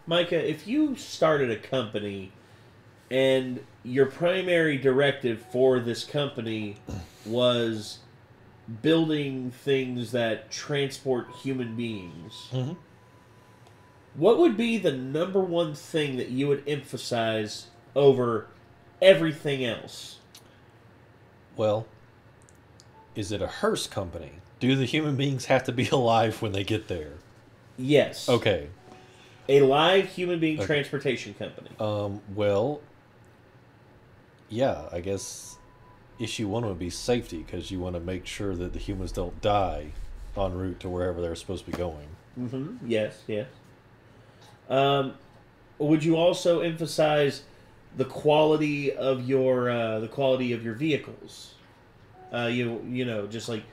Micah, if you started a company and your primary directive for this company was building things that transport human beings, what would be the number one thing that you would emphasize over everything else? Well, is it a hearse company? Do the human beings have to be alive when they get there? Yes. Okay. A live human being transportation company. Well, yeah, I guess issue one would be safety, because you want to make sure that the humans don't die en route to wherever they're supposed to be going. Yes, yes. Would you also emphasize the quality of your vehicles? You know, just like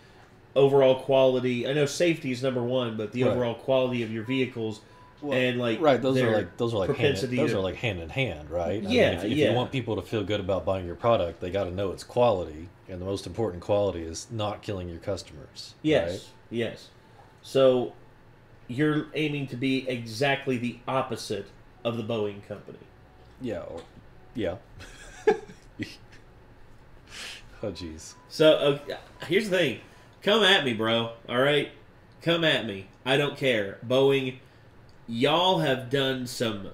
overall quality. I know safety is number one, but the overall quality of your vehicles. Well, and like those are like hand in hand, right? Yeah, I mean, if you want people to feel good about buying your product, they got to know its quality, and the most important quality is not killing your customers. Yes, right? yes. So you're aiming to be exactly the opposite of the Boeing company. Yeah, yeah. Oh, jeez. So here's the thing: come at me, bro. All right, come at me. I don't care, Boeing. Y'all have done some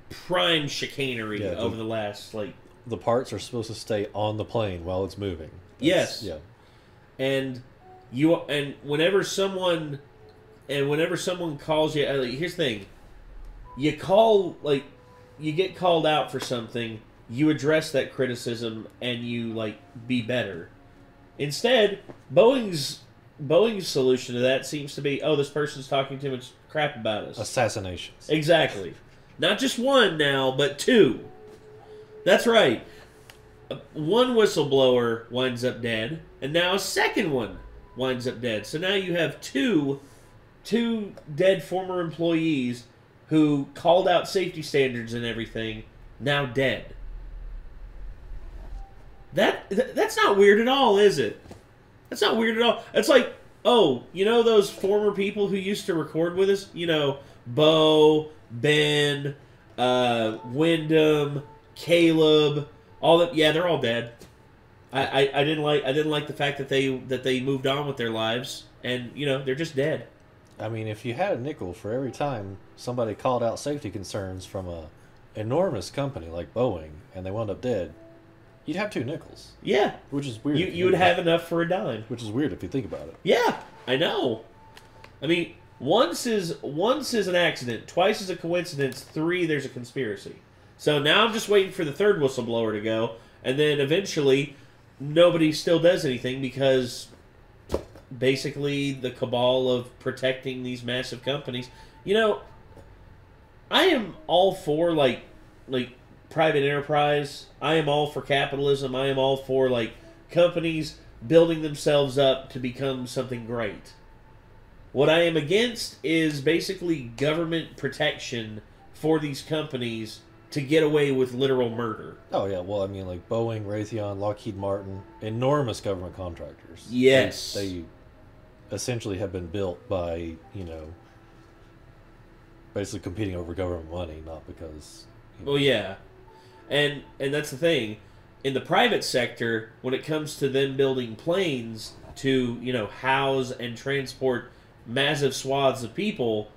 prime chicanery over the last, like... The parts are supposed to stay on the plane while it's moving. Yes. Yeah. And whenever someone calls you... here's the thing. You get called out for something, you address that criticism, and you, be better. Instead, Boeing's solution to that seems to be, this person's talking too much crap about us. Assassinations. Exactly. Not just one now, but two. That's right. One whistleblower winds up dead, and now a second one winds up dead. So now you have two dead former employees who called out safety standards and everything, now dead. That's not weird at all, is it? That's not weird at all. It's like, you know those former people who used to record with us? You know, Bo, Ben, Wyndham, Caleb, all that. Yeah, they're all dead. I didn't like the fact that they moved on with their lives, and they're just dead. I mean, if you had a nickel for every time somebody called out safety concerns from a enormous company like Boeing, and they wound up dead, you'd have 2 nickels. Yeah. Which is weird. You would have enough for a dime. Which is weird if you think about it. Yeah, I know. I mean, once is an accident, twice is a coincidence, 3 there's a conspiracy. So now I'm just waiting for the third whistleblower to go, and then eventually nobody still does anything because basically the cabal of protecting these massive companies. I am all for like private enterprise. I am all for capitalism. I am all for companies building themselves up to become something great. What I am against is basically government protection for these companies to get away with literal murder. Oh yeah, well I mean Boeing, Raytheon, Lockheed Martin, enormous government contractors. Yes. They essentially have been built by, basically competing over government money, not because Well, yeah. And that's the thing. In the private sector, when it comes to them building planes to, house and transport massive swaths of people,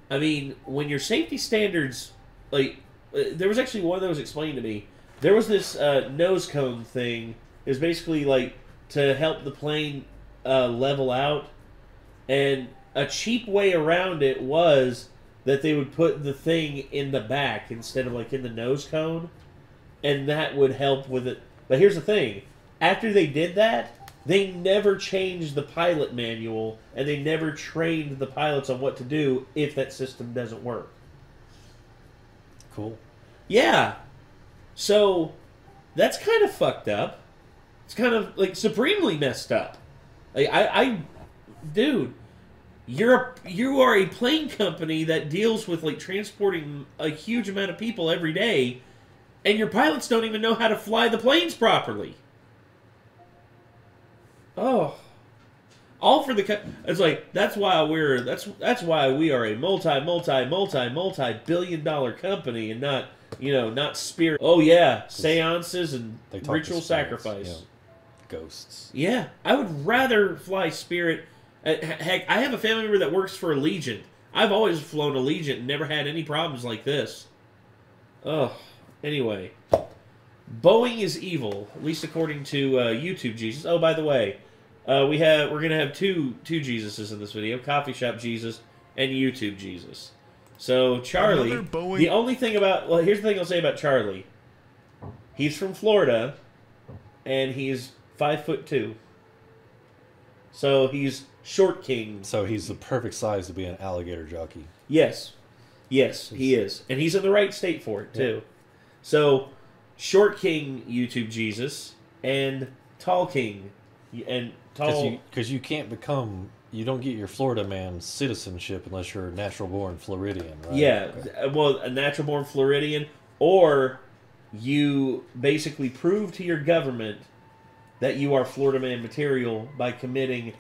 I mean, when your safety standards, there was actually one that was explained to me. There was this nose cone thing. It was basically to help the plane level out. And a cheap way around it was that they would put the thing in the back instead of in the nose cone, and that would help with it. But here's the thing: after they did that, they never changed the pilot manual, and they never trained the pilots on what to do if that system doesn't work. Cool. Yeah. So that's kind of fucked up. It's kind of supremely messed up. Dude. You are a plane company that deals with transporting a huge amount of people every day, and your pilots don't even know how to fly the planes properly. Oh, All for the. It's like that's why we are a multi-billion-dollar company and not not spirit. Oh yeah, seances and ritual sacrifice. Yeah. Ghosts. Yeah, I would rather fly Spirit. Heck, I have a family member that works for Allegiant. I've always flown Allegiant and never had any problems like this. Ugh. Anyway, Boeing is evil, at least according to YouTube Jesus. Oh, by the way, we're gonna have two Jesuses in this video: Coffee Shop Jesus and YouTube Jesus. So Charlie, the only thing about here's the thing I'll say about Charlie. He's from Florida, and he's 5'2". So he's short king. So he's the perfect size to be an alligator jockey. Yes, he is, and he's in the right state for it too. Yeah. So short king YouTube Jesus and tall king and tall because you can't become. You don't get your Florida man citizenship unless you're a natural-born Floridian, right? Yeah, okay. Well, a natural-born Floridian, or you basically prove to your government that you are Florida man material by committing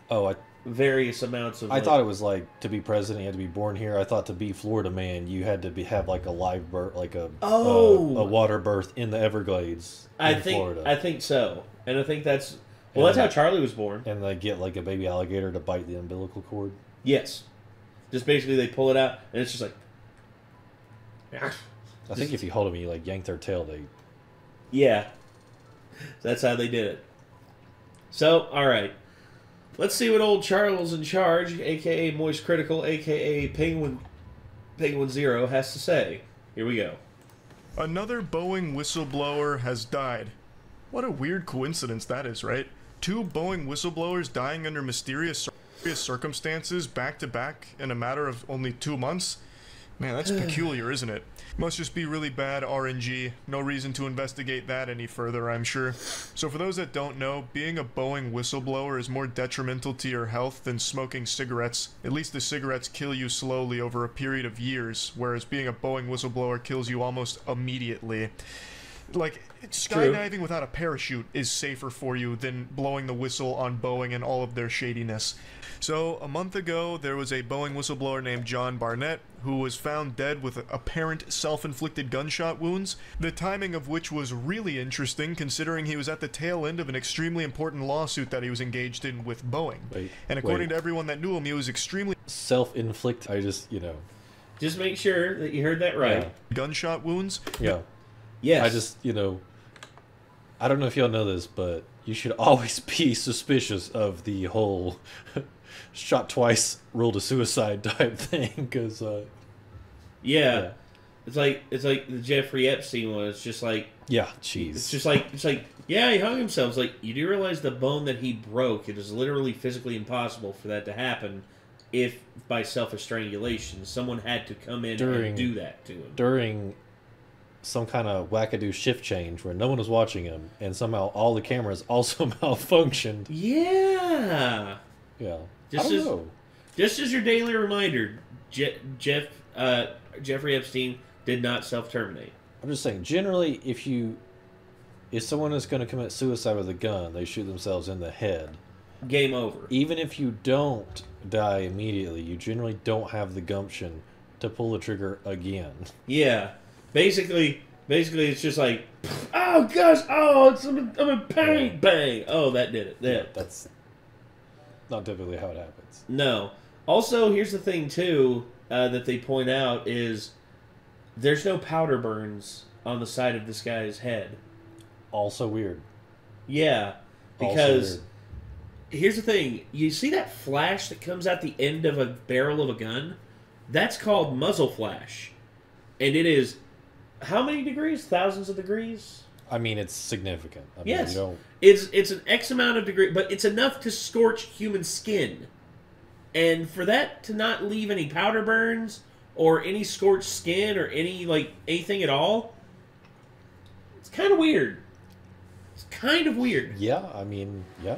various amounts of... I thought it was like, to be president, you had to be born here. I thought to be Florida man, you had to have like a live birth, like a water birth in the Everglades in Florida. I think so. And I think that's... Well, that's how Charlie was born. And they get like a baby alligator to bite the umbilical cord? Yes. Just basically they pull it out, and it's just like... I think if you hold them, you like yank their tail, they... Yeah. That's how they did it. So, alright. Let's see what old Charles in charge, a.k.a. Moist Critical, a.k.a. Penguin Zero, has to say. Here we go. Another Boeing whistleblower has died. What a weird coincidence that is, right? 2 Boeing whistleblowers dying under mysterious circumstances back-to-back in a matter of only 2 months? Man, that's peculiar, isn't it? Must just be really bad RNG. No reason to investigate that any further, I'm sure. So for those that don't know, being a Boeing whistleblower is more detrimental to your health than smoking cigarettes. At least the cigarettes kill you slowly over a period of years, whereas being a Boeing whistleblower kills you almost immediately. Like, skydiving without a parachute is safer for you than blowing the whistle on Boeing and all of their shadiness. So, a month ago, there was a Boeing whistleblower named John Barnett who was found dead with apparent self-inflicted gunshot wounds, the timing of which was really interesting considering he was at the tail end of an extremely important lawsuit that he was engaged in with Boeing. And according to everyone that knew him, he was extremely... Self-inflict, Just make sure that you heard that right. Yeah. Gunshot wounds? Yeah. Yes. I don't know if y'all know this, but you should always be suspicious of the whole shot twice, ruled a suicide type thing, because... Yeah. It's like the Jeffrey Epstein one. It's just like... Yeah, jeez. It's like, yeah, he hung himself. It's like, you do realize the bone that he broke, it is literally physically impossible for that to happen if, by self-strangulation, someone had to come in and do that to him. During some kind of wackadoo shift change where no one was watching him, and somehow all the cameras also malfunctioned. Yeah. Yeah. Just as your daily reminder, Jeffrey Epstein did not self-terminate. I'm just saying, generally, if someone is going to commit suicide with a gun, they shoot themselves in the head. Game over. Even if you don't die immediately, you generally don't have the gumption to pull the trigger again. Yeah. Basically, it's just like, oh gosh, I'm in pain, bang. Oh, that did it. Yeah, that's not typically how it happens. No. Also, here's the thing too that they point out is there's no powder burns on the side of this guy's head. Also weird. Yeah, because here's the thing: you see that flash that comes out the end of a barrel of a gun? That's called muzzle flash, and it is. How many degrees? Thousands of degrees? I mean, it's significant. Yes. It's an X amount of degree, but it's enough to scorch human skin. And for that to not leave any powder burns or any scorched skin or anything at all, it's kind of weird. It's kind of weird. Yeah, I mean, yeah.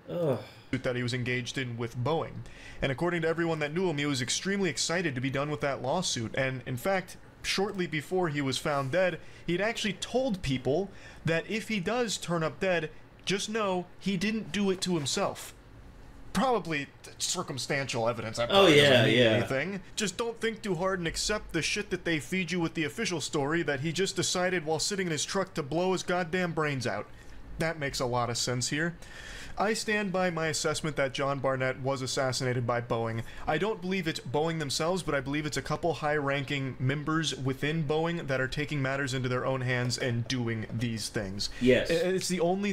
Ugh. That he was engaged in with Boeing. And according to everyone that knew him, he was extremely excited to be done with that lawsuit. And in fact, shortly before he was found dead, he'd actually told people that if he does turn up dead, just know he didn't do it to himself. probably circumstantial evidence. That Oh, probably doesn't yeah, mean yeah. anything. Just don't think too hard and accept the shit that they feed you with the official story that he just decided while sitting in his truck to blow his goddamn brains out. That makes a lot of sense here. I stand by my assessment that John Barnett was assassinated by Boeing. I don't believe it's Boeing themselves, but I believe it's a couple high-ranking members within Boeing that are taking matters into their own hands and doing these things. Yes. It's the only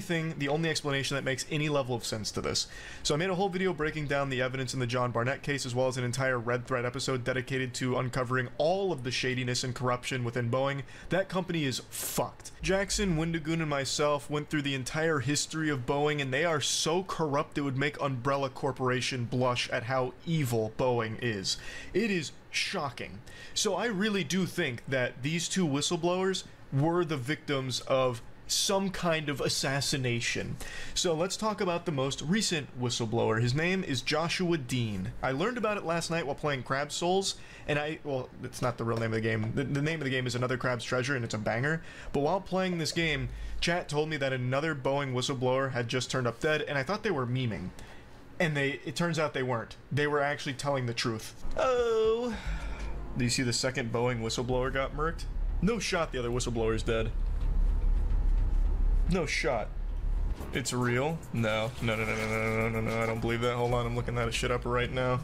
explanation that makes any level of sense to this. So I made a whole video breaking down the evidence in the John Barnett case, as well as an entire Red Thread episode dedicated to uncovering all of the shadiness and corruption within Boeing. That company is fucked. Jackson, Windigoon, and myself went through the entire history of Boeing, and they are so corrupt it would make Umbrella Corporation blush at how evil Boeing is. It is shocking. So I really do think that these two whistleblowers were the victims of some kind of assassination. So let's talk about the most recent whistleblower. His name is Joshua Dean. I learned about it last night while playing Crab Souls, and well, it's not the real name of the game. The name of the game is Another Crab's Treasure, and it's a banger. But while playing this game, chat told me that another Boeing whistleblower had just turned up dead, and I thought they were memeing. And it turns out they weren't. They were actually telling the truth. Oh. Do you see the second Boeing whistleblower got murked? No shot the other whistleblower's dead. No shot. It's real? No. No, I don't believe that. Hold on, I'm looking that shit up right now.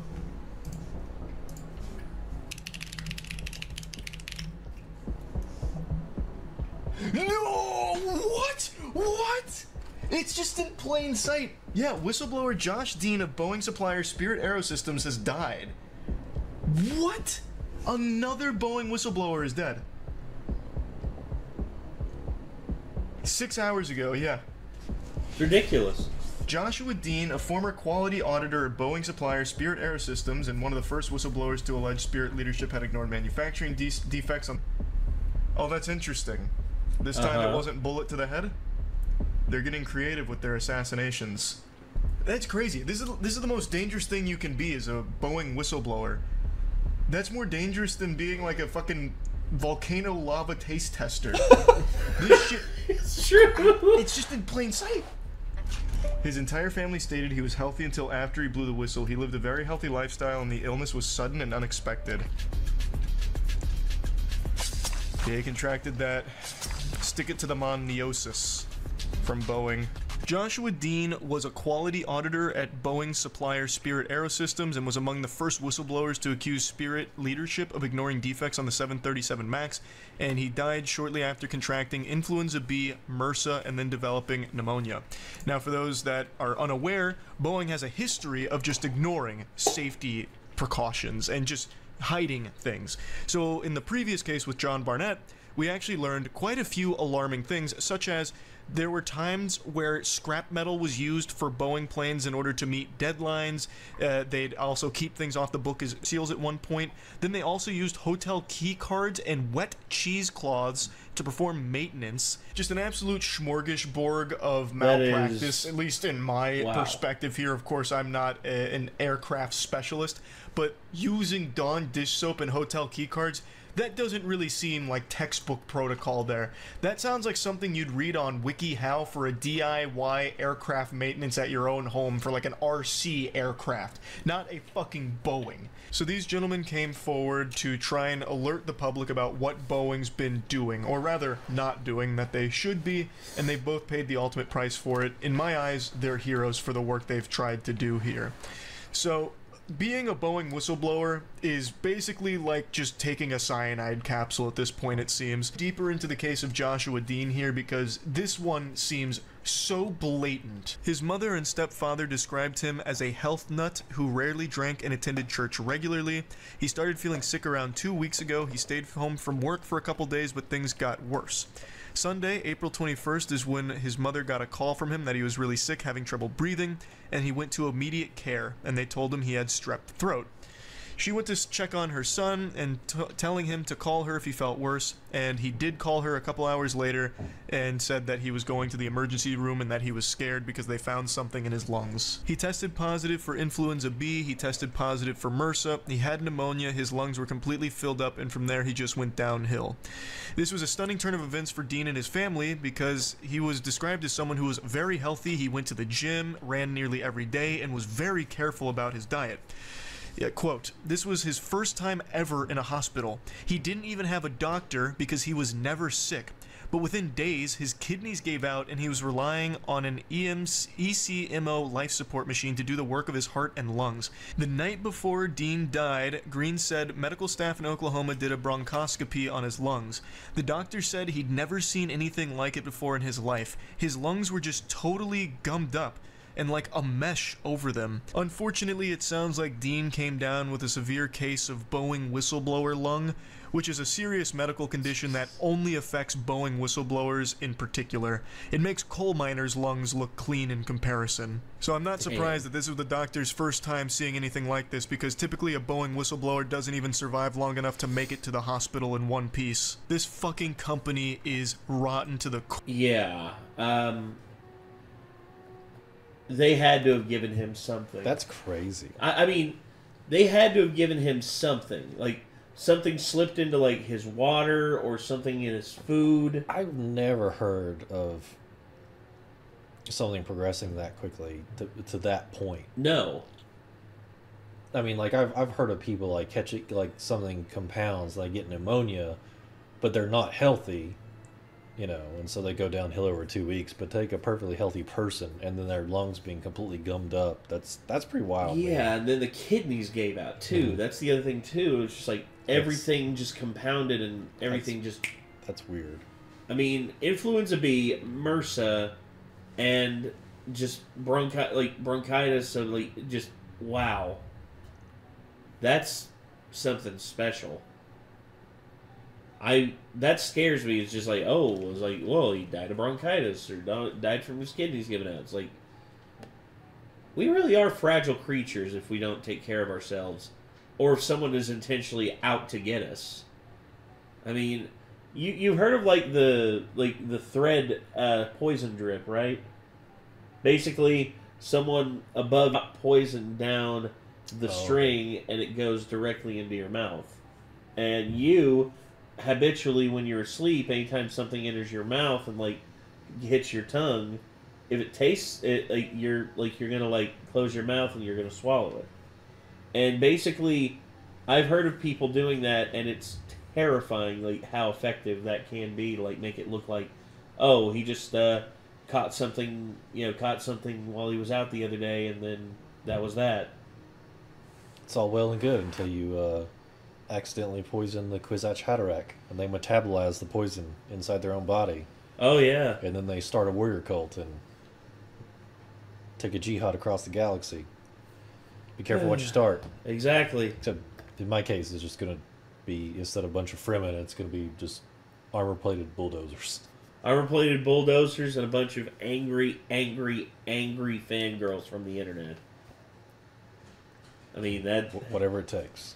No! What? What? It's just in plain sight. Yeah, whistleblower Josh Dean of Boeing supplier Spirit Aerosystems has died. What? Another Boeing whistleblower is dead. 6 hours ago, yeah. It's ridiculous. Joshua Dean, a former quality auditor at Boeing supplier Spirit Aerosystems and one of the first whistleblowers to allege Spirit leadership had ignored manufacturing defects on... Oh, that's interesting. This time it wasn't bullet to the head? They're getting creative with their assassinations. That's crazy. This is the most dangerous thing you can be as a Boeing whistleblower. That's more dangerous than being like a fucking volcano lava taste tester. This shit... It's true. It's just in plain sight. His entire family stated he was healthy until after he blew the whistle. He lived a very healthy lifestyle and the illness was sudden and unexpected. He contracted that stick it to the monneosis from Boeing. Joshua Dean was a quality auditor at Boeing supplier Spirit Aerosystems and was among the first whistleblowers to accuse Spirit leadership of ignoring defects on the 737 MAX, and he died shortly after contracting influenza B, MRSA, and then developing pneumonia. Now, for those that are unaware, Boeing has a history of just ignoring safety precautions and just hiding things. So in the previous case with John Barnett, we actually learned quite a few alarming things, such as there were times where scrap metal was used for Boeing planes in order to meet deadlines. They'd also keep things off the book as seals at one point. Then they also used hotel key cards and wet cheesecloths to perform maintenance. Just an absolute smorgasbord of malpractice, at least in my perspective here. Of course, I'm not an aircraft specialist, but using Dawn dish soap and hotel key cards, that doesn't really seem like textbook protocol there. That sounds like something you'd read on WikiHow for a DIY aircraft maintenance at your own home for like an RC aircraft, not a fucking Boeing. So these gentlemen came forward to try and alert the public about what Boeing's been doing, or rather not doing, that they should be, and they both paid the ultimate price for it. In my eyes, they're heroes for the work they've tried to do here. So being a Boeing whistleblower is basically like just taking a cyanide capsule at this point, it seems. Deeper into the case of Joshua Dean here, because this one seems so blatant. His mother and stepfather described him as a health nut who rarely drank and attended church regularly. He started feeling sick around 2 weeks ago. He stayed home from work for a couple days, but things got worse. Sunday, April 21st, is when his mother got a call from him that he was really sick, having trouble breathing, and he went to immediate care, and they told him he had strep throat. She went to check on her son and telling him to call her if he felt worse, and he did call her a couple hours later and said that he was going to the emergency room and that he was scared because they found something in his lungs. He tested positive for influenza B, he tested positive for MRSA, he had pneumonia, his lungs were completely filled up, and from there he just went downhill. This was a stunning turn of events for Dean and his family because he was described as someone who was very healthy, he went to the gym, ran nearly every day, and was very careful about his diet. Yeah, quote, "This was his first time ever in a hospital. He didn't even have a doctor because he was never sick. But within days, his kidneys gave out and he was relying on an ECMO life support machine to do the work of his heart and lungs. The night before Dean died, Green said medical staff in Oklahoma did a bronchoscopy on his lungs. The doctor said he'd never seen anything like it before in his life. His lungs were just totally gummed up and like a mesh over them. Unfortunately, it sounds like Dean came down with a severe case of Boeing whistleblower lung, which is a serious medical condition that only affects Boeing whistleblowers in particular. It makes coal miners' lungs look clean in comparison. So I'm not surprised that this was the doctor's first time seeing anything like this, because typically a Boeing whistleblower doesn't even survive long enough to make it to the hospital in one piece. This fucking company is rotten to the core. Yeah, they had to have given him something. That's crazy. I mean, they had to have given him something. Like, something slipped into, like, his water or something in his food. I've never heard of something progressing that quickly to that point. No. I mean, like, I've heard of people, like, catch it, like, something compounds, like, get pneumonia, but they're not healthy. You know, and so they go downhill over 2 weeks. But take a perfectly healthy person, and then their lungs being completely gummed up. That's pretty wild. Yeah, man. and then the kidneys gave out too. That's the other thing too. It's just like everything just compounded and everything That's weird. I mean, influenza B, MRSA, and just bronchitis. So like, just wow. That's something special. That scares me. It's just like, oh, it was like, well, he died of bronchitis or died from his kidneys giving out. It's like, we really are fragile creatures if we don't take care of ourselves, or if someone is intentionally out to get us. I mean, you've heard of like the thread poison drip, right? Basically, someone above got poisoned down the string, and it goes directly into your mouth, and you habitually, when you're asleep, anytime something enters your mouth and like hits your tongue, if it tastes it, you're gonna like close your mouth and you're gonna swallow it. And basically, I've heard of people doing that, and it's terrifying, like how effective that can be. Like, make it look like, oh, he just caught something while he was out the other day, and then that was that. It's all well and good until you accidentally poison the Kwisatz Haderach, and they metabolize the poison inside their own body. Oh, yeah. And then they start a warrior cult and take a jihad across the galaxy. Be careful what you start. Exactly. Except, in my case, it's just going to be, instead of a bunch of Fremen, it's going to be just armor-plated bulldozers. Armor-plated bulldozers and a bunch of angry, angry, angry fangirls from the internet. I mean, that... Whatever it takes.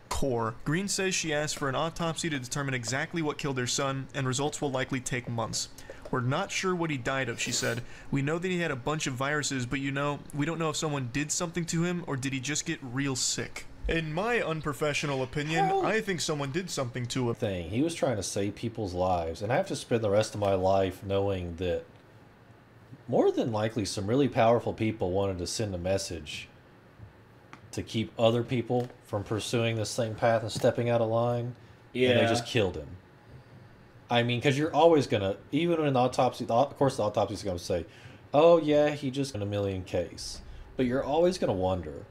Core. Green says she asked for an autopsy to determine exactly what killed her son, and results will likely take months. We're not sure what he died of, she said. We know that he had a bunch of viruses, but we don't know if someone did something to him, or did he just get real sick. In my unprofessional opinion, I think someone did something to him. He was trying to save people's lives, and I have to spend the rest of my life knowing that more than likely some really powerful people wanted to send a message to keep other people from pursuing the same path and stepping out of line. Yeah. And they just killed him. I mean, because you're always going to, even in the autopsy, of course the autopsy is going to say, oh yeah, he just in a million case. But you're always going to wonder.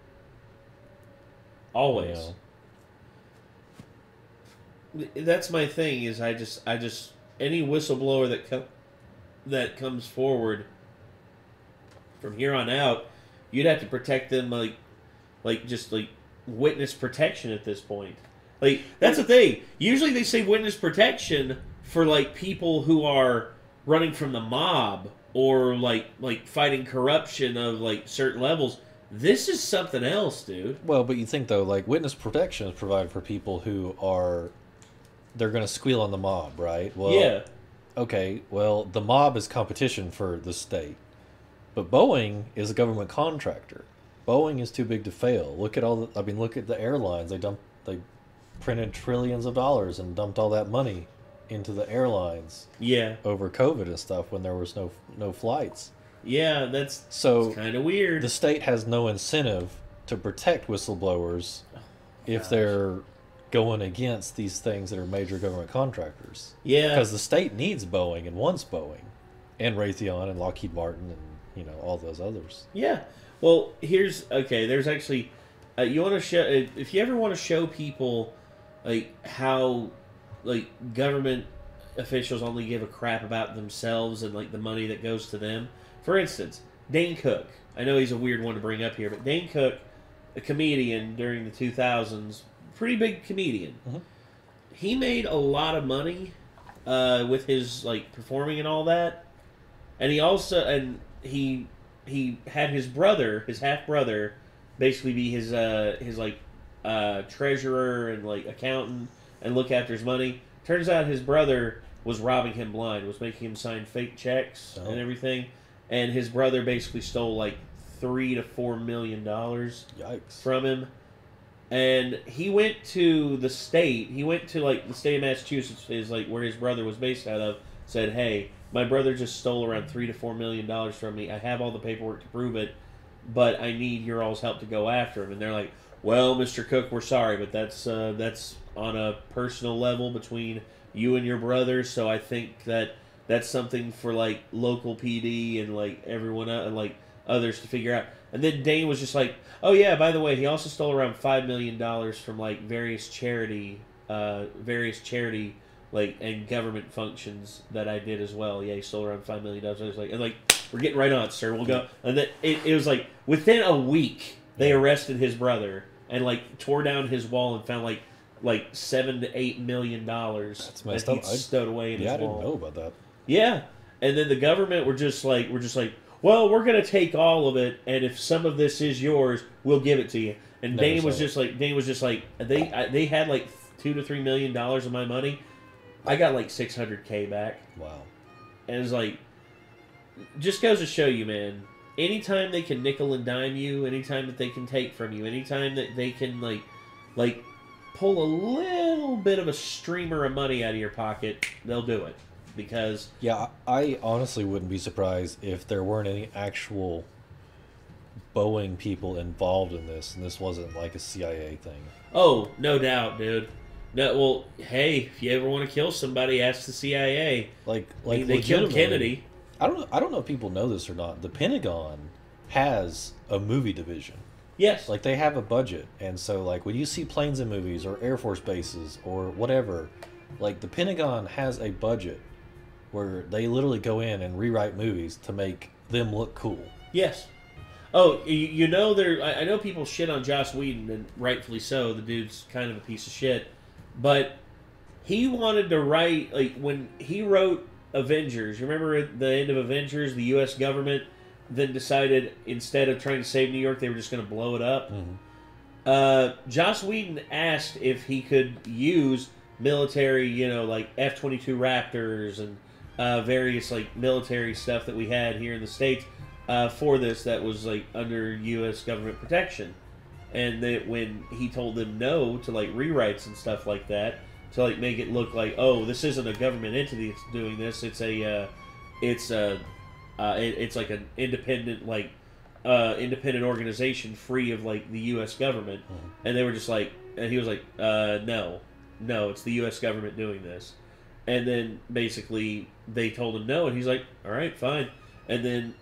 Always. You know? That's my thing, is I just any whistleblower that comes forward from here on out, you'd have to protect them like witness protection at this point. Like, that's the thing. Usually they say witness protection for like people who are running from the mob or like fighting corruption of like certain levels. This is something else, dude. Well, but you think though, like witness protection is provided for people who are, they're going to squeal on the mob, right? Well, Yeah. Okay, well, the mob is competition for the state, but Boeing is a government contractor. Boeing is too big to fail. Look at all the, I mean, look at the airlines. They printed trillions of dollars and dumped all that money into the airlines. Yeah. Over COVID and stuff when there was no flights. Yeah, that's so kind of weird. The state has no incentive to protect whistleblowers if they're going against these things that are major government contractors. Yeah. Because the state needs Boeing and wants Boeing and Raytheon and Lockheed Martin and, all those others. Yeah. Well, there's actually, you want to show, if you ever want to show people, like, how, like, government officials only give a crap about themselves and, like, the money that goes to them. For instance, Dane Cook. I know he's a weird one to bring up here, but Dane Cook, a comedian during the 2000s, pretty big comedian. Mm-hmm. He made a lot of money with his, like, performing and all that. And he also, he had his brother, his half-brother, basically be his treasurer and, like, accountant and look after his money. Turns out his brother was robbing him blind, was making him sign fake checks and everything. And his brother basically stole, like, $3 to $4 million from him. And he went to the state. He went to, like, the state of Massachusetts, is like where his brother was based out of. Said, "Hey, my brother just stole around $3 to $4 million from me. I have all the paperwork to prove it, but I need your all's help to go after him." And they're like, "Well, Mr. Cook, we're sorry, but that's on a personal level between you and your brother. So I think that's something for, like, local PD and, like, everyone and, like, others to figure out." And then Dane was just like, "Oh yeah, by the way, he also stole around $5 million from, like, various charity like, and government functions that I did as well. Yeah, he stole around $5 million." I was like, "We're getting right on it, sir. We'll go." And then it was like within a week they arrested his brother and, like, tore down his wall and found like $7 to $8 million that he stowed away in his wall. I didn't know about that. Yeah, and then the government were just like, "Well, we're gonna take all of it, and if some of this is yours, we'll give it to you." And Dane was just like, they had like $2 to $3 million of my money. I got like $600K back. Wow. And it's like, just goes to show you, man. Anytime they can nickel and dime you, anytime that they can take from you, anytime that they can like pull a little bit of a streamer of money out of your pocket, they'll do it. Because yeah, I honestly wouldn't be surprised if there weren't any actual Boeing people involved in this, and this wasn't like a CIA thing. Oh, no doubt, dude. No, well, hey, if you ever want to kill somebody, ask the CIA. Like they killed Kennedy. I don't know if people know this or not. The Pentagon has a movie division. Yes. Like, they have a budget, and so, like, when you see planes in movies or Air Force bases or whatever, like, the Pentagon has a budget where they literally go in and rewrite movies to make them look cool. Yes. Oh, I know people shit on Joss Whedon, and rightfully so. The dude's kind of a piece of shit. But he wanted to write, like, when he wrote Avengers, you remember at the end of Avengers, the U.S. government then decided, instead of trying to save New York, they were just going to blow it up? Mm-hmm. Joss Whedon asked if he could use military, like F-22 Raptors and various, like, military stuff that we had here in the States for this that was, like, under U.S. government protection. And that when he told them no to, like, rewrites and stuff like that, to, like, make it look like, oh, this isn't a government entity that's doing this, it's like an independent, like, independent organization free of, like, the U.S. government. Mm-hmm. And they were just like, and he was like, no, it's the U.S. government doing this. And then basically they told him no, and he's like, all right, fine. And then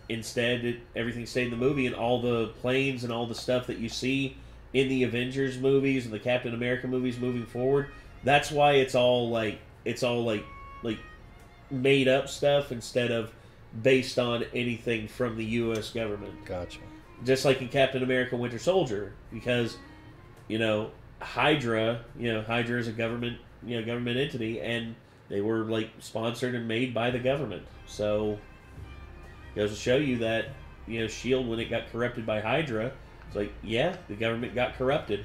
instead, everything stayed in the movie, and all the planes and all the stuff that you see in the Avengers movies and the Captain America movies moving forward, that's why it's all like made up stuff instead of based on anything from the U.S. government. Gotcha. Just like in Captain America Winter Soldier, because Hydra is a government entity, and they were, like, sponsored and made by the government. So goes to show you that Shield when it got corrupted by Hydra. It's like, yeah, the government got corrupted,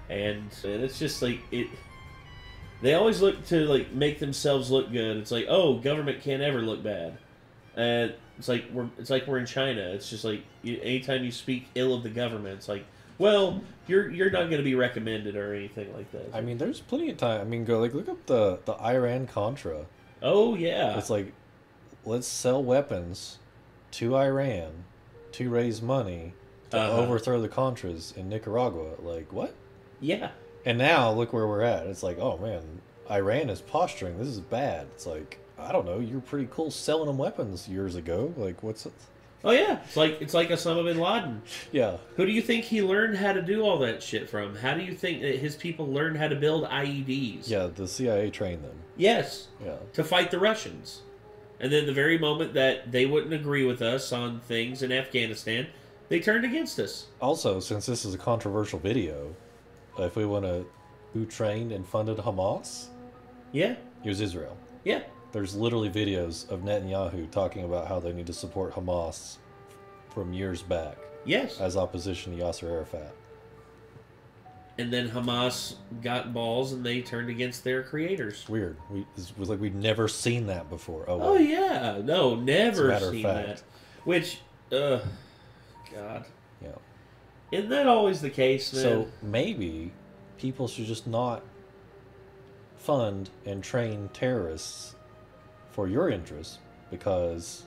and it's just like it. They always look to like make themselves look good. It's like, oh, government can't ever look bad, and it's like we're in China. It's just like anytime you speak ill of the government, it's like, well, you're not going to be recommended or anything like that. I mean, there's plenty of time. I mean, look up the Iran Contra. Oh yeah, it's like, let's sell weapons to Iran to raise money to overthrow the Contras in Nicaragua. Like, what? Yeah. And now look where we're at. It's like, oh man, Iran is posturing. This is bad. It's like, I don't know. You're pretty cool selling them weapons years ago. Like, what's it? Oh yeah, it's like Osama bin Laden. Yeah. Who do you think he learned how to do all that shit from? How do you think that his people learned how to build IEDs? Yeah, the CIA trained them. Yes. Yeah. To fight the Russians. And then the very moment that they wouldn't agree with us on things in Afghanistan, they turned against us. Also, since this is a controversial video, if we want to, who trained and funded Hamas? Yeah. It was Israel. Yeah. There's literally videos of Netanyahu talking about how they need to support Hamas from years back. Yes. As opposition to Yasser Arafat. And then Hamas got balls and they turned against their creators. Weird. It was like we'd never seen that before. Oh, well. Yeah. No, never seen fact. that. Which, God. Yeah. Isn't that always the case, man? So maybe people should just not fund and train terrorists for your interests, because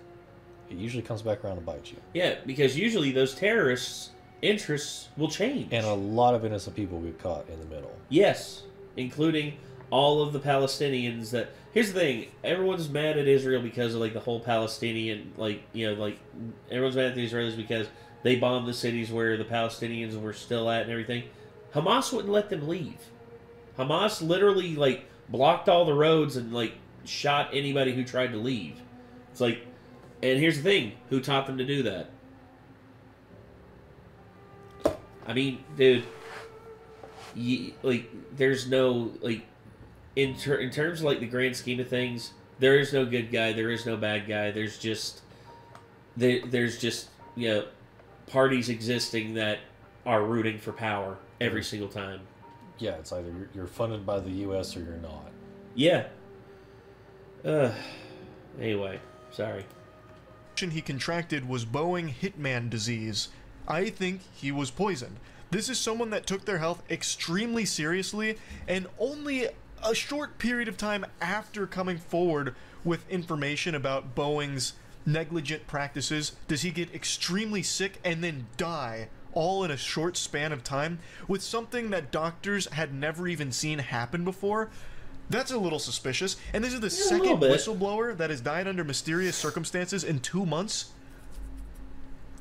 it usually comes back around to bite you. Yeah, because usually those terrorists' interests will change. And a lot of innocent people get caught in the middle. Yes, including all of the Palestinians that... Here's the thing, everyone's mad at Israel because of, like, the whole Palestinian, everyone's mad at the Israelis because they bombed the cities where the Palestinians were still at and everything. Hamas wouldn't let them leave. Hamas literally, blocked all the roads and, shot anybody who tried to leave. It's like, and here's the thing, who taught them to do that? I mean, dude, there's no, in terms of, the grand scheme of things, there is no good guy, there is no bad guy, there's just, parties existing that are rooting for power every single time. Yeah, it's either you're funded by the U.S. or you're not. Yeah. Anyway, sorry. He contracted was Boeing hitman disease. I think he was poisoned. This is someone that took their health extremely seriously, and only a short period of time after coming forward with information about Boeing's negligent practices does he get extremely sick and then die, all in a short span of time, with something that doctors had never even seen happen before. That's a little suspicious. And this is the second whistleblower that has died under mysterious circumstances in 2 months.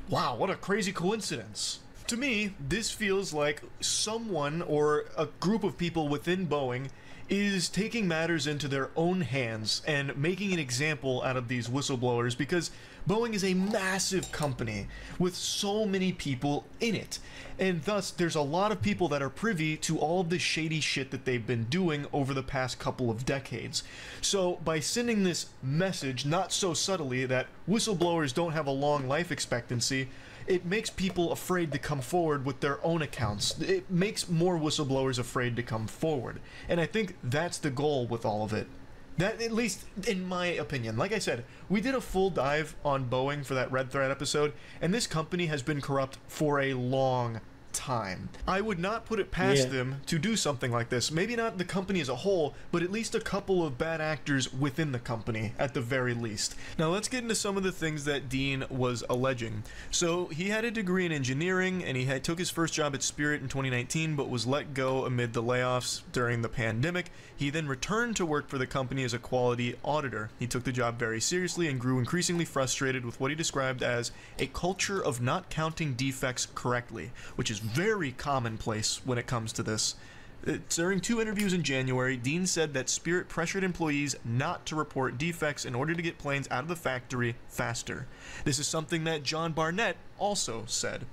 Wow, what a crazy coincidence. To me, this feels like someone or a group of people within Boeing is taking matters into their own hands and making an example out of these whistleblowers, because Boeing is a massive company with so many people in it, and thus there's a lot of people that are privy to all of the shady shit that they've been doing over the past couple of decades. So by sending this message, not so subtly, that whistleblowers don't have a long life expectancy, it makes people afraid to come forward with their own accounts. It makes more whistleblowers afraid to come forward. And I think that's the goal with all of it. That, at least in my opinion. Like I said, we did a full dive on Boeing for that Red Thread episode, and this company has been corrupt for a long time. I would not put it past them to do something like this. Maybe not the company as a whole, but at least a couple of bad actors within the company, at the very least. Now let's get into some of the things that Dean was alleging. So he had a degree in engineering, and he took his first job at Spirit in 2019, but was let go amid the layoffs during the pandemic. He then returned to work for the company as a quality auditor. He took the job very seriously and grew increasingly frustrated with what he described as a culture of not counting defects correctly, which is very commonplace when it comes to this. During 2 interviews in January, Dean said that Spirit pressured employees not to report defects in order to get planes out of the factory faster. This is something that John Barnett also said.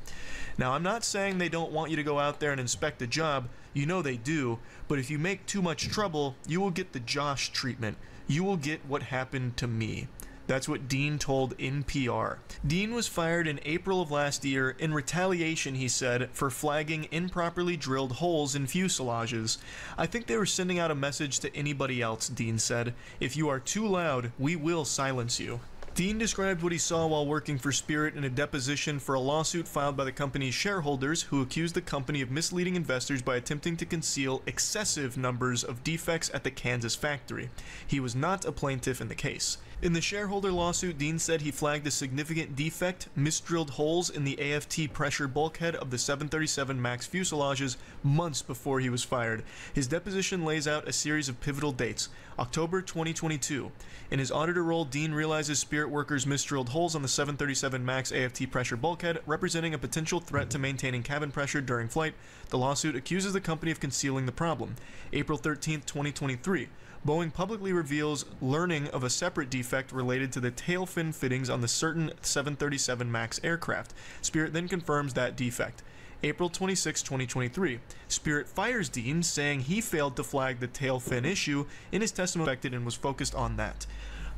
Now, I'm not saying they don't want you to go out there and inspect a job. You know they do, but if you make too much trouble, you will get the Josh treatment. You will get what happened to me. That's what Dean told NPR. Dean was fired in April of last year in retaliation, he said, for flagging improperly drilled holes in fuselages. I think they were sending out a message to anybody else, Dean said. If you are too loud, we will silence you. Dean described what he saw while working for Spirit in a deposition for a lawsuit filed by the company's shareholders who accused the company of misleading investors by attempting to conceal excessive numbers of defects at the Kansas factory. He was not a plaintiff in the case. In the shareholder lawsuit, Dean said he flagged a significant defect, misdrilled holes in the AFT pressure bulkhead of the 737 MAX fuselages months before he was fired. His deposition lays out a series of pivotal dates. October 2022. In his auditor role, Dean realizes Spirit workers misdrilled holes on the 737 MAX AFT pressure bulkhead, representing a potential threat to maintaining cabin pressure during flight. The lawsuit accuses the company of concealing the problem. April 13, 2023. Boeing publicly reveals learning of a separate defect related to the tail fin fittings on the certain 737 MAX aircraft. Spirit then confirms that defect. April 26, 2023. Spirit fires Dean, saying he failed to flag the tail fin issue in his testimony and was focused on that.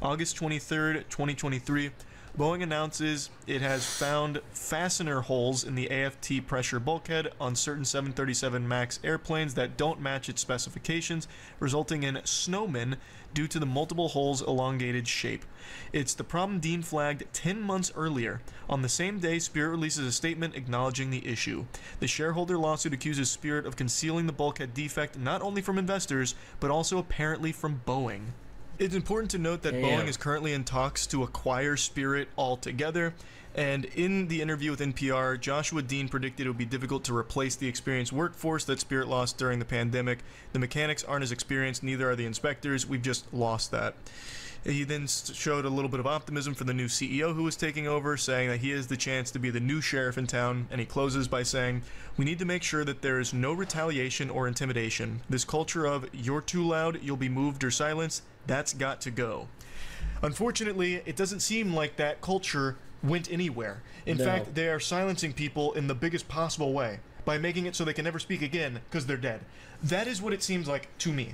August 23, 2023. Boeing announces it has found fastener holes in the AFT pressure bulkhead on certain 737 MAX airplanes that don't match its specifications, resulting in snowmen due to the multiple holes' elongated shape. It's the problem Dean flagged 10 months earlier. On the same day, Spirit releases a statement acknowledging the issue. The shareholder lawsuit accuses Spirit of concealing the bulkhead defect not only from investors, but also apparently from Boeing. It's important to note that Boeing is currently in talks to acquire Spirit altogether, and in the interview with NPR, Joshua Dean predicted it would be difficult to replace the experienced workforce that Spirit lost during the pandemic. The mechanics aren't as experienced, neither are the inspectors. We've just lost that. He then showed a little bit of optimism for the new CEO who was taking over, saying that he has the chance to be the new sheriff in town, and he closes by saying, "We need to make sure that there is no retaliation or intimidation. This culture of, you're too loud, you'll be moved or silenced, that's got to go." Unfortunately, it doesn't seem like that culture went anywhere. In fact, they are silencing people in the biggest possible way by making it so they can never speak again because they're dead. That is what it seems like to me.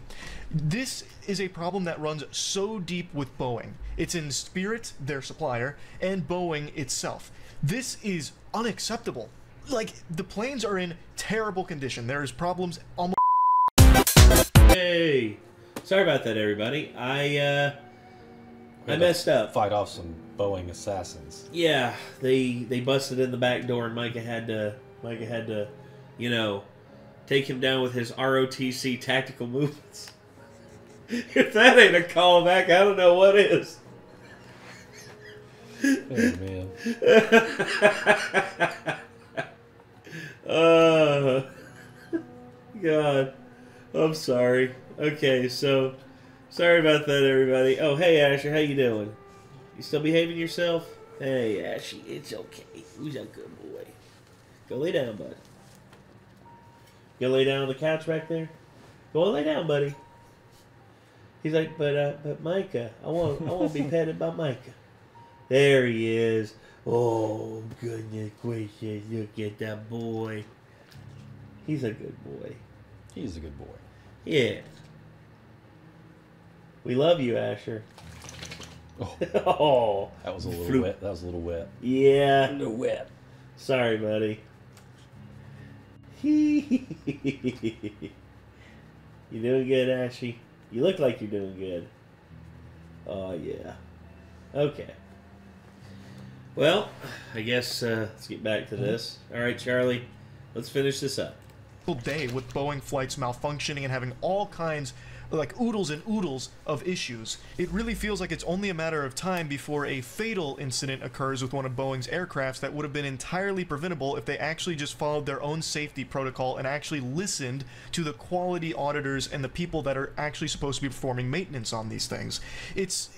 This is a problem that runs so deep with Boeing. It's in Spirit, their supplier, and Boeing itself. This is unacceptable. Like, the planes are in terrible condition. There is problems almost... Hey! Sorry about that, everybody. I messed up. Fight off some Boeing assassins. Yeah, they busted in the back door, and Micah had to, you know, take him down with his ROTC tactical movements. If that ain't a callback, I don't know what is. Oh, man. God. I'm sorry. Okay, so sorry about that, everybody. Oh, hey, Asher, how you doing? You still behaving yourself? Hey, Ashy, it's okay. Who's a good boy? Go lay down, bud. Go lay down on the couch back there? Go lay down, buddy. He's like, but Micah, I want to be petted by Micah. There he is. Oh, goodness gracious, look at that boy. He's a good boy. He's a good boy. Yeah. We love you, Asher. Oh, Oh, that was a little wet. That was a little wet. yeah. A little wet. Sorry, buddy. You doing good, Ashy? You look like you're doing good. Oh, yeah. Okay. Well, I guess let's get back to this. All right, Charlie, let's finish this up. day with Boeing flights malfunctioning and having all kinds, like oodles and oodles of issues. It really feels like it's only a matter of time before a fatal incident occurs with one of Boeing's aircrafts that would have been entirely preventable if they actually just followed their own safety protocol and actually listened to the quality auditors and the people that are actually supposed to be performing maintenance on these things. It's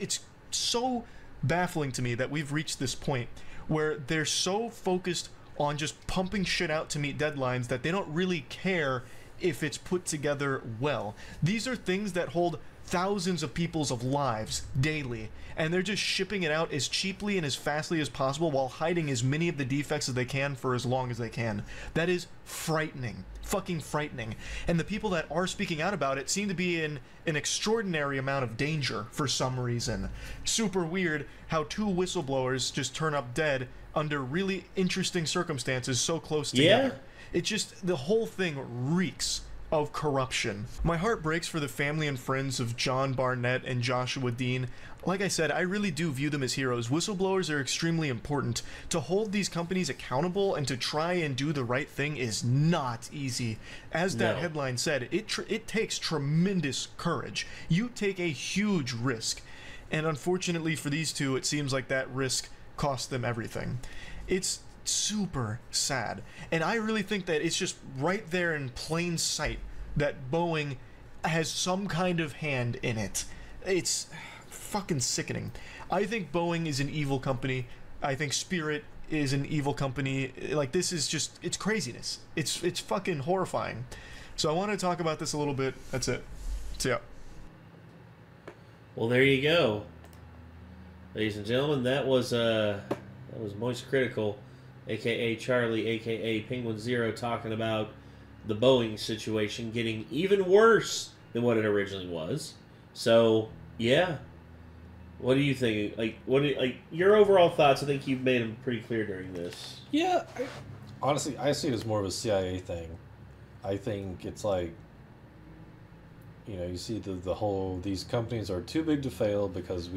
so baffling to me that we've reached this point where they're so focused on just pumping shit out to meet deadlines that they don't really care if it's put together well. These are things that hold thousands of people's lives daily, and they're just shipping it out as cheaply and as fastly as possible while hiding as many of the defects as they can for as long as they can. That is frightening. Fucking frightening. And the people that are speaking out about it seem to be in an extraordinary amount of danger for some reason. Super weird how 2 whistleblowers just turn up dead under really interesting circumstances so close together. Yeah. It just, the whole thing reeks of corruption. My heart breaks for the family and friends of John Barnett and Joshua Dean. Like I said, I really do view them as heroes. Whistleblowers are extremely important. To hold these companies accountable and to try and do the right thing is not easy. As that headline said, it takes tremendous courage. You take a huge risk. And unfortunately for these two, it seems like that risk cost them everything. It's super sad, and I really think that it's just right there in plain sight that Boeing has some kind of hand in it. It's fucking sickening. I think Boeing is an evil company. I think Spirit is an evil company. Like, this is just, it's craziness. It's fucking horrifying. So I want to talk about this a little bit. That's it. So yeah. Well, there you go, ladies and gentlemen. That was Moist Critical, a.k.a. Charlie, a.k.a. Penguin Zero, talking about the Boeing situation getting even worse than what it originally was. So, yeah. What do you think? Like your overall thoughts? I think you've made them pretty clear during this. Yeah. Honestly, I see it as more of a CIA thing. I think it's like, you know, you see the whole, these companies are too big to fail because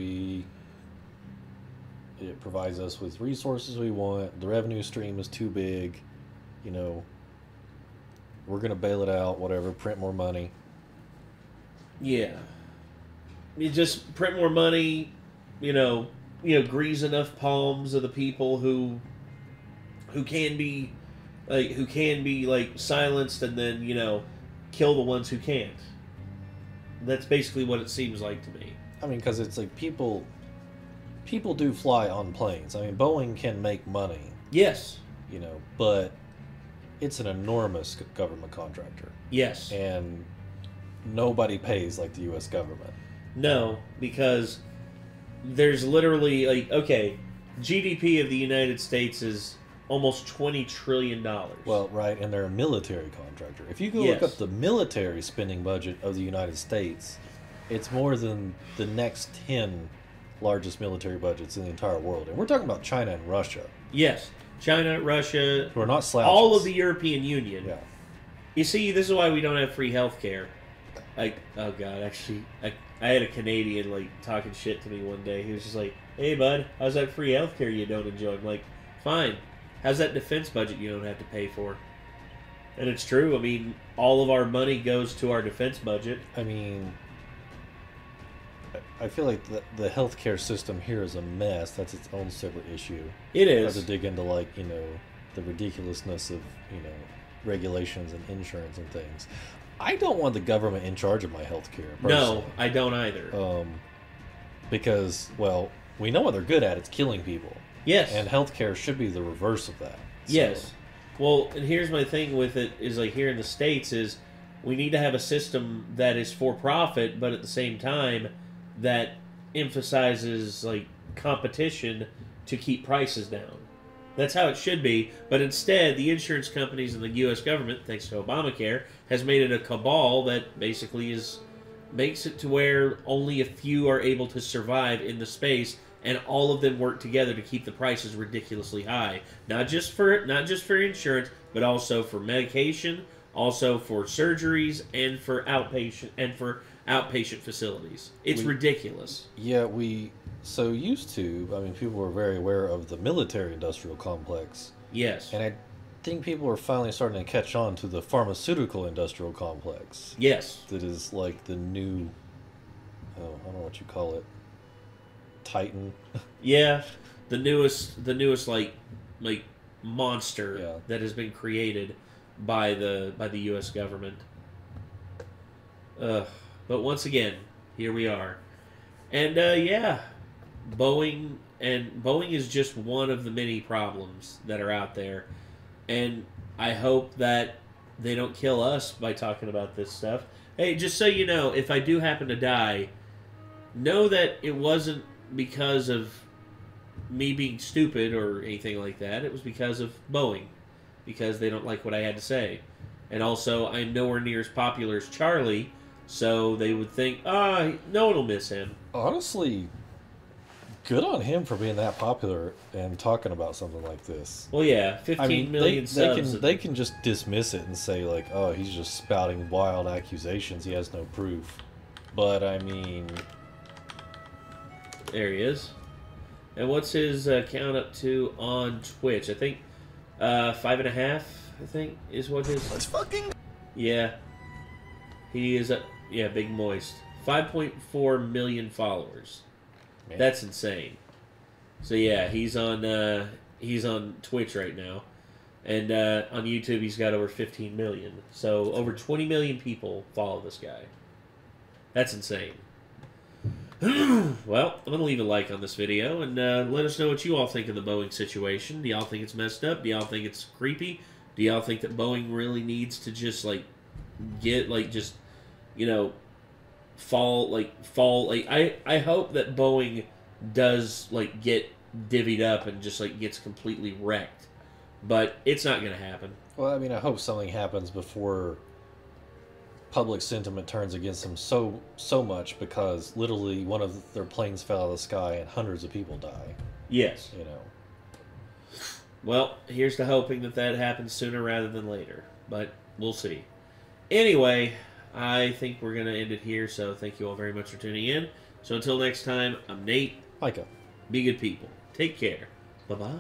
it provides us with resources we want. The revenue stream is too big. You know, we're going to bail it out, whatever, print more money. Yeah. You just print more money, you know, grease enough palms of the people who can be silenced, and then, you know, kill the ones who can't. That's basically what it seems like to me. I mean, because it's like people do fly on planes. I mean, Boeing can make money. Yes. You know, but it's an enormous government contractor. Yes. And nobody pays like the U.S. government. No, because there's literally, like, okay, GDP of the United States is almost $20 trillion. Well, right, and they're a military contractor. If you go look up the military spending budget of the United States, it's more than the next 10 largest military budgets in the entire world. And we're talking about China and Russia. Yes. China, Russia. Who are not slouches. All of the European Union. Yeah. You see, this is why we don't have free health care. Like, oh God, actually, I had a Canadian, like, talking shit to me one day. He was just like, hey, bud, how's that free health care you don't enjoy? I'm like, fine. How's that defense budget you don't have to pay for? And it's true. I mean, all of our money goes to our defense budget. I mean, I feel like the healthcare system here is a mess. That's its own separate issue. It is. I have to dig into, like, you know, the ridiculousness of, you know, regulations and insurance and things. I don't want the government in charge of my healthcare. No, I don't either. Because, well, we know what they're good at. It's killing people. Yes. And healthcare should be the reverse of that. So. Yes. Well, and here's my thing with it is, like, here in the States is we need to have a system that is for profit, but at the same time that emphasizes, like, competition to keep prices down. That's how it should be. But instead, the insurance companies and the U.S. government, thanks to Obamacare, has made it a cabal that basically makes it to where only a few are able to survive in the space, and all of them work together to keep the prices ridiculously high. Not just for insurance, but also for medication, also for surgeries, and for outpatient facilities. It's ridiculous. Yeah, so used to, I mean, people were very aware of the military-industrial complex. Yes. And I think people are finally starting to catch on to the pharmaceutical-industrial complex. Yes. That is like the new, I don't know what you call it, Titan. Yeah, the newest like monster that has been created by the U.S. government. But once again, here we are, and Boeing is just one of the many problems that are out there, and I hope that they don't kill us by talking about this stuff. Hey, just so you know, if I do happen to die, know that it wasn't because of me being stupid or anything like that. It was because of Boeing. Because they don't like what I had to say. And also, I'm nowhere near as popular as Charlie, so they would think, no one will miss him. Honestly, good on him for being that popular and talking about something like this. Well, yeah, 15 million subs. They can just dismiss it and say, like, oh, he's just spouting wild accusations. He has no proof. But, I mean... There he is. And what's his count up to on Twitch? I think 5.5, I think, is what his... Let's fucking... Yeah. He is, yeah, Big Moist. 5.4 million followers. Man. That's insane. So yeah, he's on Twitch right now. And on YouTube he's got over 15 million. So over 20 million people follow this guy. That's insane. Well, I'm going to leave a like on this video and let us know what you all think of the Boeing situation. Do y'all think it's messed up? Do y'all think it's creepy? Do y'all think that Boeing really needs to just, like, get, like, just, you know, fall, like, I hope that Boeing does, like, get divvied up and just, like, gets completely wrecked. But it's not going to happen. Well, I mean, I hope something happens before public sentiment turns against them so much, because literally one of their planes fell out of the sky and hundreds of people die. Yes. You know. Well, here's to hoping that that happens sooner rather than later. But we'll see. Anyway, I think we're going to end it here, so thank you all very much for tuning in. So until next time, I'm Nate. Micah. Be good people. Take care. Bye-bye.